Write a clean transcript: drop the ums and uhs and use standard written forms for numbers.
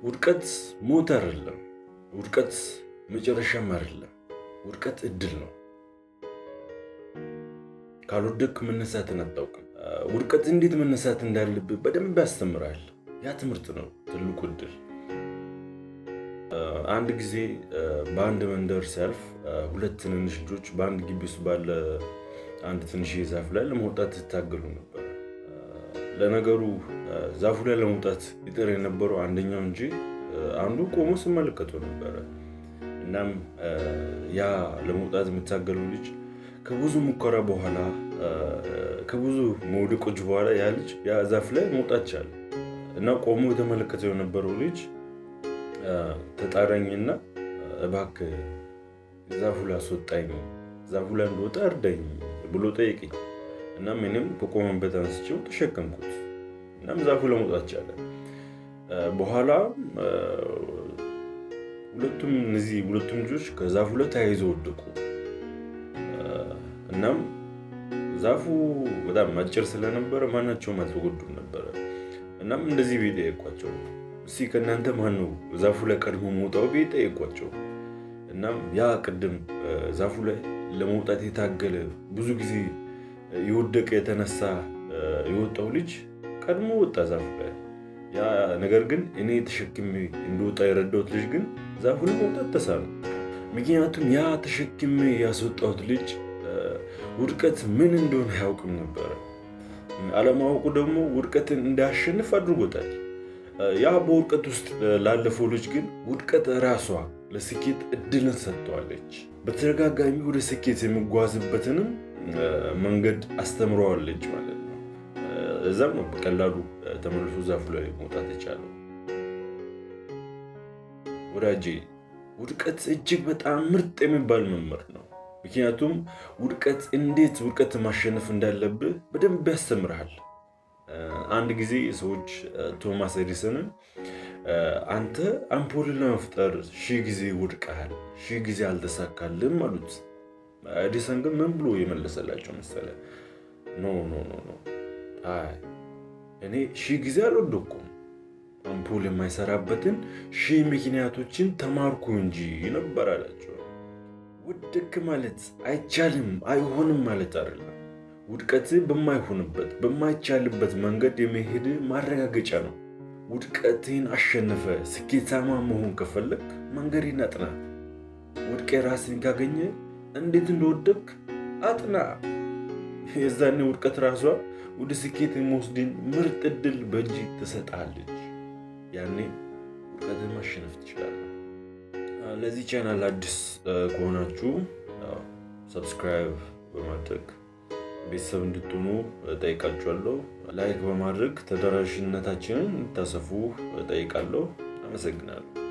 ውድቀት ሞት አይደለም። ውድቀት መጨረሻም አይደለም። ውድቀት እድል ነው። ካልወደቅክ መነሳትን አታውቅም። ውድቀት እንዴት መነሳት እንዳለብህ በደንብ ያስተምራል። ያ ትምህርት ነው ትልቁ እድል። አንድ ጊዜ በአንድ መንደር ሲያልፍ ሁለት ትንንሽ ልጆች በአንድ ግቢ ውስጥ ባለ አንድ ትንሽ ዛፍ ላይ ለመውጣት ይታገሉ ነበር። ለነገሩ ዛፉ ላይ ለመውጣት ይጥር የነበረው አንደኛው እንጂ አንዱ ቆሞ ሲመለከተው ነበረ። እናም ያ ለመውጣት የሚታገለው ልጅ ከብዙ ሙከራ በኋላ ከብዙ መውደቆች በኋላ ያ ልጅ ያ ዛፍ ላይ መውጣት ቻለ እና ቆሞ የተመለከተው የነበረው ልጅ ተጣራኝና እባክህ ዛፉ ላይ አስወጣኝ፣ ዛፉ ላይ እንደወጣ እርዳኝ ብሎ ጠየቀኝ። እናም እኔም ከቆመበት አንስቼው ተሸከምኩት። እናም ዛፉ ለመውጣት ቻለ። በኋላ ሁለቱም ልጆች ከዛፉ ላይ ተያይዘው ወደቁ። እናም ዛፉ በጣም አጭር ስለነበረ ማናቸውም አልተጎዱም ነበረ። እናም እንደዚህ ብዬ ጠየኳቸው፣ እስኪ ከእናንተ ማን ነው ዛፉ ላይ ቀድሞ መውጣው ብዬ ጠየኳቸው። እናም ያ ቅድም ዛፉ ላይ ለመውጣት የታገለ ብዙ ጊዜ የወደቀ የተነሳ የወጣው ልጅ ቀድሞ ወጣ ዛፉ ላይ። ያ ነገር ግን እኔ ተሸክሜ እንደወጣ የረዳሁት ልጅ ግን ዛፉ ላይ መውጣት ተሳነው። ምክንያቱም ያ ተሸክሜ ያስወጣሁት ልጅ ውድቀት ምን እንደሆነ አያውቅም ነበረ። አለማወቁ ደግሞ ውድቀትን እንዳያሸንፍ አድርጎታል። ያ በውድቀት ውስጥ ላለፈው ልጅ ግን ውድቀት ራሷ ለስኬት እድልን ሰጥተዋለች። በተደጋጋሚ ወደ ስኬት የሚጓዝበትንም መንገድ አስተምረዋለች ማለት ነው። እዛም ነው በቀላሉ ተመልሶ ዛፉ ላይ መውጣት የቻለው። ወዳጄ ውድቀት እጅግ በጣም ምርጥ የሚባል መምህር ነው። ምክንያቱም እንዴት ውድቀት ማሸነፍ እንዳለብህ በደንብ ያስተምርሃል። አንድ ጊዜ ሰዎች ቶማስ ኤዲሰንን አንተ አምፖልን ለመፍጠር 1000 ጊዜ ወድቀሃል፣ 1000 ጊዜ አልተሳካልም አሉት። ኤዲሰን ግን ምን ብሎ የመለሰላቸው መሰለ? ኖ እኔ 1000 ጊዜ አልወደኩም፣ አምፖል የማይሰራበትን 1000 ምክንያቶችን ተማርኩ እንጂ ነበር አላቸው። ውድቅ ማለት አይቻልም አይሆንም ማለት አይደለም። ውድቀት በማይሆንበት በማይቻልበት መንገድ የመሄድ ማረጋገጫ ነው። ውድቀትን አሸነፈ ስኬታማ መሆን ከፈለግ መንገድን አጥና። ወድቄ ራስን ካገኘ እንዴት እንደወደቅ አጥና። የዛኔ ውድቀት ራሷ ወደ ስኬት የሚወስድን ምርጥ እድል በእጅ ትሰጣለች። ያኔ ውድቀትን ማሸነፍ ትችላለህ። ለዚህ ቻናል አዲስ ከሆናችሁ ሰብስክራይብ በማድረግ ቤተሰብ እንድትሆኑ ጠይቃችኋለሁ። ላይክ በማድረግ ተደራሽነታችንን እንድታሰፉ ጠይቃለሁ። አመሰግናለሁ።